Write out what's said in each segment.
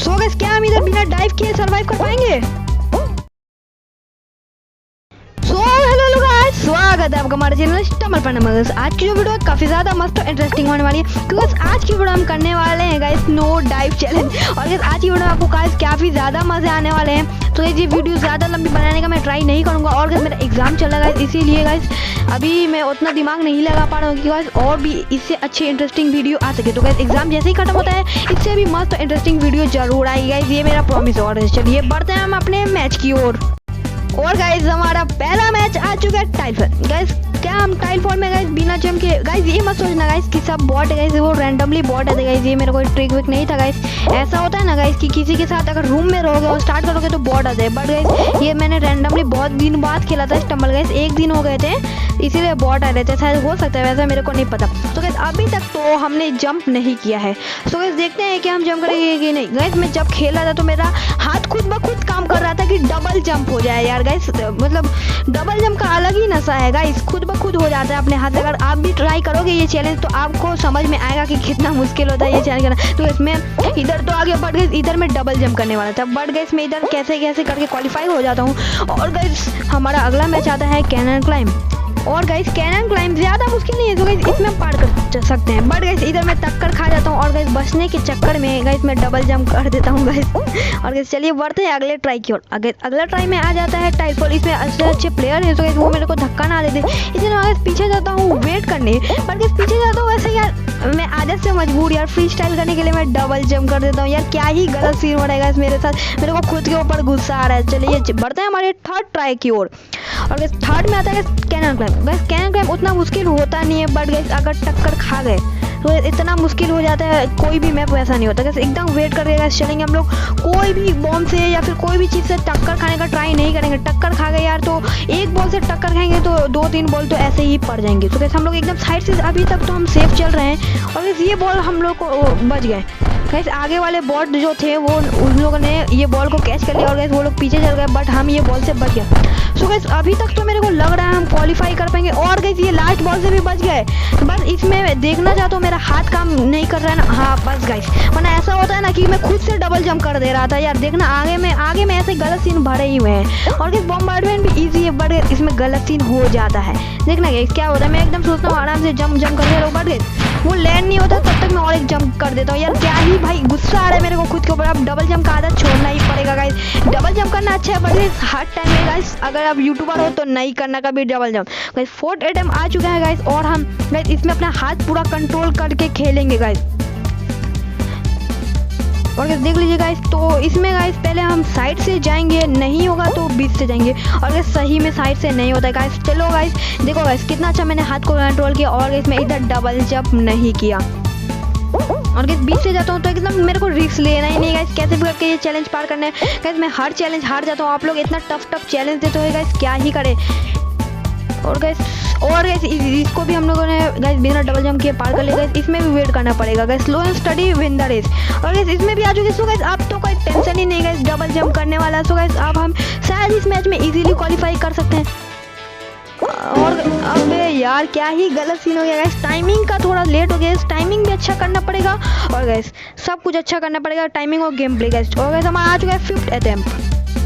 So guys क्या हम इधर बिना डाइव किए सरवाइव कर पाएंगे? हेलो गाइस, स्वागत है आपका हमारे चैनल पंडा। आज की जो वीडियो काफी ज्यादा मस्त और इंटरेस्टिंग होने वाली है, क्योंकि आज की वीडियो हम करने वाले हैं गाइस नो डाइव चैलेंज। और गाइस आज की वीडियो आपको गाइस काफी ज्यादा मजे आने वाले हैं। तो ये वीडियो ज्यादा लंबी बनाने का मैं ट्राई नहीं करूंगा। और गाइस मेरा एग्जाम चल रहा है, इसीलिए गाइस अभी मैं उतना दिमाग नहीं लगा पा रहा हूँ कि गाइस और भी इससे अच्छी इंटरेस्टिंग वीडियो आ सके। तो गाइस एग्जाम जैसे ही खत्म होता है, इससे भी मस्त इंटरेस्टिंग वीडियो जरूर आएगी गाइस, ये मेरा प्रॉमिस। और चलिए बढ़ते हैं हम अपने मैच की ओर। और गाइस हमारा पहला मैच आ चुका है टाइल फॉर। गाइस क्या हम टाइल फॉर में गाइस बिना जम के, गाइस ये मत सोचना गाइस कि सब बॉट है, गाइस वो रैंडमली बॉट है गाइस, ये मेरा कोई ट्रिक विक नहीं था गाइस। ऐसा होता है ना गाइस कि किसी के साथ अगर रूम में रहोगे और स्टार्ट करोगे तो बॉट आते हैं, बट गाइस ये मैंने रैंडमली बहुत दिन बाद खेला था स्टम्बल गाइस, एक दिन हो गए थे इसीलिए बॉट आ रहे थे, शायद हो सकता है, वैसा मेरे को नहीं पता। तो गाइस अभी तक तो हमने जंप नहीं किया है। तो गाइस देखते हैं कि हम जंप करेंगे कि नहीं। गाइस मैं जब खेल रहा था तो मेरा हाथ खुद ब खुद काम कर रहा था कि डबल जंप हो जाए यार गाइस, मतलब डबल जंप का अलग ही नशा है गाइस, खुद ब खुद हो जाता है अपने हाथ से। अगर आप भी ट्राई करोगे ये चैलेंज तो आपको समझ में आएगा कि कितना मुश्किल होता है ये चैलेंज करना। तो इसमें इधर तो आगे बढ़ गए, इधर मैं डबल जंप करने वाला था, बट गाइस मैं इधर कैसे कैसे करके क्वालिफाई हो जाता हूँ। और गाइस हमारा अगला मैच आता है कैनन क्लाइंब। और गाइस कैनन क्लाइंब ज्यादा मुश्किल नहीं है, तो गाइस इसमें हम पार कर सकते हैं। बट गाइस इधर मैं टक्कर खा जाता हूँ और गाइस बचने के चक्कर में गाइस मैं डबल जंप कर देता हूँ गाइस। और गाइस चलिए बढ़ते हैं अगले ट्राई की ओर। अगला ट्राई में आ जाता है टाइल फॉल। इसमें अच्छे अच्छे प्लेयर हैं, तो गाइस वो मेरे को धक्का ना देते, इसलिए मैं गाइस पीछे जाता हूँ वेट करने। पर गाइस पीछे जाता हूँ वैसे यार मैं आदत से मजबूर यार, फ्री स्टाइल करने के लिए मैं डबल जंप कर देता हूँ यार, क्या ही गलत सीन हो रहा है गाइस मेरे साथ, मेरे को खुद के ऊपर गुस्सा आ रहा है। चलिए बढ़ते हैं हमारे थर्ड ट्राई की ओर। और गाइस थर्ड में आता है cannon climb. Guys cannon climb उतना मुश्किल होता नहीं है, बट गाइस अगर टक्कर खा गए तो इतना मुश्किल हो जाता है, कोई भी मैप वैसा नहीं होता। गाइस एकदम वेट करके गाइस चलेंगे हम लोग, कोई भी बॉम्ब से या फिर कोई भी चीज़ से टक्कर खाने का ट्राई नहीं करेंगे। टक्कर खा गए यार तो एक बॉल से टक्कर खाएंगे तो 2-3 बॉल तो ऐसे ही पड़ जाएंगे। तो गाइस हम लोग एकदम साइड से, अभी तक तो हम सेफ चल रहे हैं। और गाइस ये बॉल हम लोग को बच गए गाइस, आगे वाले बॉट जो थे वो उन लोगों ने ये बॉल को कैच कर लिया और गाइस वो लोग पीछे चल गए, बट हम ये बॉल से बच गए। सो गाइस अभी तक तो मेरे को लग रहा है हम क्वालिफाई कर पाएंगे। और गाइस ये लास्ट बॉल से भी बच गए, बस इसमें देखना चाहता हूँ मेरा हाथ काम नहीं कर रहा है ना, हाँ बस गाइस, वरना ऐसा होता है ना कि मैं खुद से डबल जंप कर दे रहा था यार। देखना आगे में ऐसे गलत सीन भरे ही हुए हैं। और गाइस बॉम्बार्डमेंट भी ईजी है, बट इसमें गलत सीन हो जाता है। देखना गाइस क्या होता है, मैं एकदम सोचता हूँ आराम से जंप करके लोग, बट गाइस वो लैंड नहीं होता तब तक मैं और एक जंप कर देता हूँ यार, क्या ही भाई गुस्सा आ रहा है मेरे को खुद के ऊपर। अब डबल जंप का आदत छोड़ना ही पड़ेगा गाइस, डबल जंप करना अच्छा है, बट हर टाइम में गाइस अगर आप यूट्यूबर हो तो नहीं करना कभी double jump. Guys fourth attempt आ चुका है गाइस, और हम गाइस इसमें अपना हाथ पूरा कंट्रोल करके खेलेंगे गाइस। और गाइस देख लीजिए गाइस, तो इसमें गाइस पहले हम साइड से जाएंगे, नहीं होगा तो बीच से जाएंगे। और गाइस सही में साइड से नहीं होता है गाइस। चलो गाइस देखो गाइस कितना अच्छा मैंने हाथ को कंट्रोल किया, और गाइस मैं इधर डबल जंप नहीं किया। और गाइस बीच से जाता हूँ तो एकदम मेरे को रिस्क लेना ही नहीं गाइस, कैसे भी करके ये चैलेंज पार करना है गाइस। मैं हर चैलेंज हार जाता हूँ, आप लोग इतना टफ चैलेंज देते हो गाइस, क्या ही करे। और गाइस इसको भी हम लोगों ने गाइस बिना डबल जंप किए पार कर लिया गाइस। इसमें भी वेट करना पड़ेगा guys, slow and steady win the race. और गाइस इसमें भी आ चुके। सो गाइस अब तो कोई टेंशन ही नहीं गाइस, डबल जंप करने वाला। सो गाइस अब हम शायद इस मैच में इजीली क्वालिफाई कर सकते हैं। और अबे यार क्या ही गलत सीन हो गया गाइस, टाइमिंग का थोड़ा लेट हो गया, टाइमिंग भी अच्छा करना पड़ेगा और गाइस सब कुछ अच्छा करना पड़ेगा, टाइमिंग और गेम प्ले गाइस। और गाइस हमारा आ चुका है फिफ्थ अटेम्प्ट।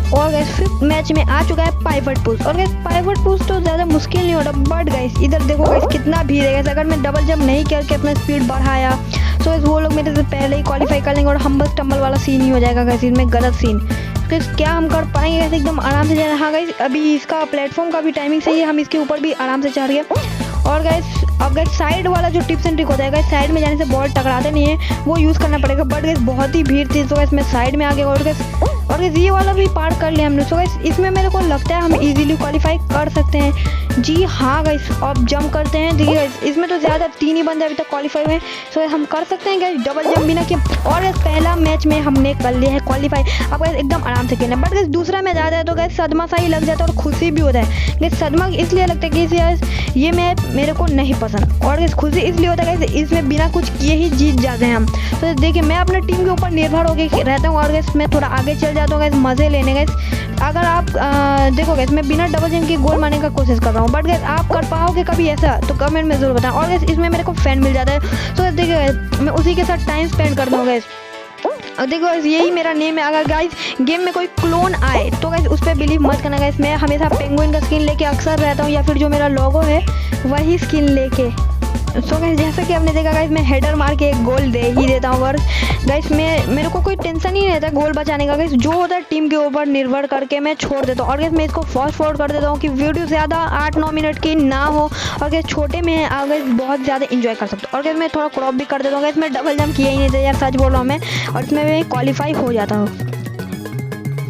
और गाइस फिफ्थ मैच में आ चुका है पाइवट पुश। और गाइस पाइवट पुश तो ज़्यादा मुश्किल नहीं होता, बट गाइस इधर देखो गाइस कितना भीड़ है गाइस। अगर मैं डबल जंप नहीं करके अपना स्पीड बढ़ाया तो गाइस वो लोग मेरे से पहले ही क्वालिफाई कर लेंगे और हम बस टम्बल वाला सीन ही हो जाएगा गाइस, इसमें गलत सीन। गाइस क्या हम कर पाएंगे गाइस एकदम आराम से जाना। हाँ गाइस अभी इसका प्लेटफॉर्म का भी टाइमिंग सही है, हम इसके ऊपर भी आराम से चढ़ गए। और गाइस अब गाइस साइड वाला जो टिप्स एंड ट्रिक होता है गाइस, साइड में जाने से बॉल टकराते नहीं है, वो यूज़ करना पड़ेगा। बट गाइस बहुत ही भीड़ थी तो गाइस मैं साइड में आ गया। और गाइस ये वाला भी पार कर लिया हमने। सो गाइस इसमें मेरे को लगता है हम इजीली क्वालिफाई कर सकते हैं। जी हाँ गाइस अब जंप करते हैं। देखिए गाइस इसमें तो ज़्यादा 3 ही बंदे अभी तक क्वालिफाई हुए हैं। सो हम कर सकते हैं गाइस डबल जंप बिना किए। और गाइस पहला मैच में हमने कर लिया है क्वालिफाई। अब गाइस एकदम आराम से खेलना। बट गाइस दूसरा मैच आता है तो गाइस सदमा सा ही लग जाता है और खुशी भी होता है। गाइस सदमा इसलिए लगता है कि ये मैच मेरे को नहीं पसंद, और गाइस खुशी इसलिए होता है गाइस इसमें बिना कुछ किए ही जीत जाते हैं हम। तो देखिए मैं अपने टीम के ऊपर निर्भर होकर रहता हूँ और गाइस मैं थोड़ा आगे चल जाता हूँ गाइस मज़े लेने गाइस। अगर आप देखो गाइस मैं बिना डबल जंप के गोल मारने का कोशिश कर रहा हूँ, बट गाइस आप कर पाओगे कभी ऐसा तो कमेंट में ज़रूर बताएं। और गाइस इसमें मेरे को फैन मिल जाता है, तो देखिए मैं उसी के साथ टाइम स्पेंड करता हूँ गाइस। और देखो गाइस यही मेरा नेम है। अगर गाइस गेम में कोई क्लोन आए तो गाइस उस पर बिलीव मत करना गाइस। मैं हमेशा पेंगुइन का स्किन लेके अक्सर रहता हूँ, या फिर जो मेरा लोगो है वही स्किन लेके। सो गाइस जैसा कि आपने देखा गाइस मैं हेडर मार के एक गोल दे ही देता हूँ। और गाइस मेरे को कोई टेंशन ही नहीं रहता गोल बचाने का। गाइस जो होता है टीम के ऊपर निर्भर करके मैं छोड़ देता हूँ। और गाइस मैं इसको फास्ट फॉरवर्ड कर देता हूँ कि वीडियो ज़्यादा 8-9 मिनट की ना हो, और गाइस छोटे में गाइस बहुत ज़्यादा इंजॉय कर सकते हो। और गाइस मैं थोड़ा क्रॉप भी कर देता हूँ। गाइस मैं डबल जंप किया ही नहीं था यार, सच बोल रहा हूँ मैं, और इसमें मैं क्वालिफाई हो जाता हूँ।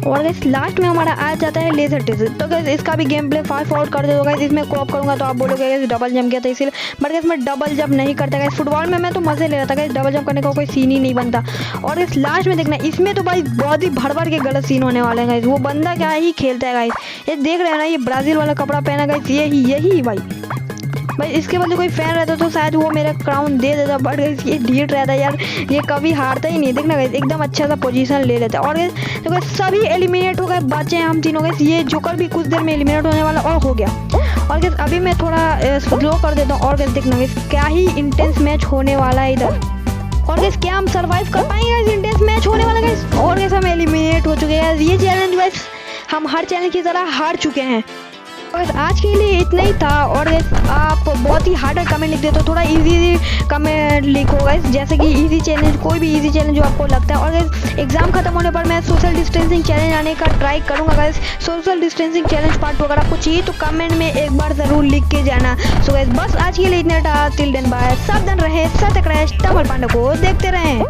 और गाइस लास्ट में हमारा आ जाता है लेजर टेजर। तो गाइस इसका भी गेम प्ले फास्ट फॉरवर्ड कर दो गाइस। इसमें क्रॉप करूंगा तो आप बोलोगे गाइस डबल जंप किया था इसीलिए, बट गाइस मैं डबल जंप नहीं करता गाइस। फुटबॉल में मैं तो मजे ले रहा था गाइस, डबल जंप करने का कोई सीन ही नहीं बनता। और गाइस लास्ट में देखना इसमें तो भाई बहुत ही भड़ के गलत सीन होने वाले हैं गाइस। वो बंदा क्या ही खेलता है गाइस, ये देख रहे हैं ना, ये ब्राजील वाला कपड़ा पहना गाइस, यही भाई इसके बदले कोई फैन रहता तो शायद वो मेरा क्राउन दे देता, बट गाइस ये ढीठ रहता यार, ये कभी हारता ही नहीं। देखना गाइस एकदम अच्छा सा पोजीशन ले लेता है। और गाइस तो गाइस सभी एलिमिनेट हो गए, बचे हैं हम तीनों गाइस। ये जोकर भी कुछ देर में एलिमिनेट होने वाला और हो गया। और गाइस अभी मैं थोड़ा स्लो कर देता हूँ। और गाइस देखना गाइस क्या ही इंटेंस मैच होने वाला है इधर। और गाइस क्या हम सर्वाइव कर पाएंगे गाइस, इंटेंस मैच होने वाला गाइस। और गाइस हम एलिमिनेट हो चुके हैं। ये चैलेंज गाइस हम हर चैलेंज की तरह हार चुके हैं। और आज के लिए इतना ही था। और आप बहुत ही हार्ड कमेंट लिख दे तो थोड़ा इजी कमेंट लिखो गाइस, जैसे कि इजी चैलेंज, कोई भी इजी चैलेंज जो आपको लगता है। और गाइस एग्जाम खत्म होने पर मैं सोशल डिस्टेंसिंग चैलेंज आने का ट्राई करूंगा guys. Social distancing challenge part 2 अगर आपको चाहिए तो कमेंट में एक बार ज़रूर लिख के जाना। सो गाइस बस आज के लिए इतना था। टिल देन बाय, सावधान रहे, सतर्क रहे, टमल पांडा को देखते रहें।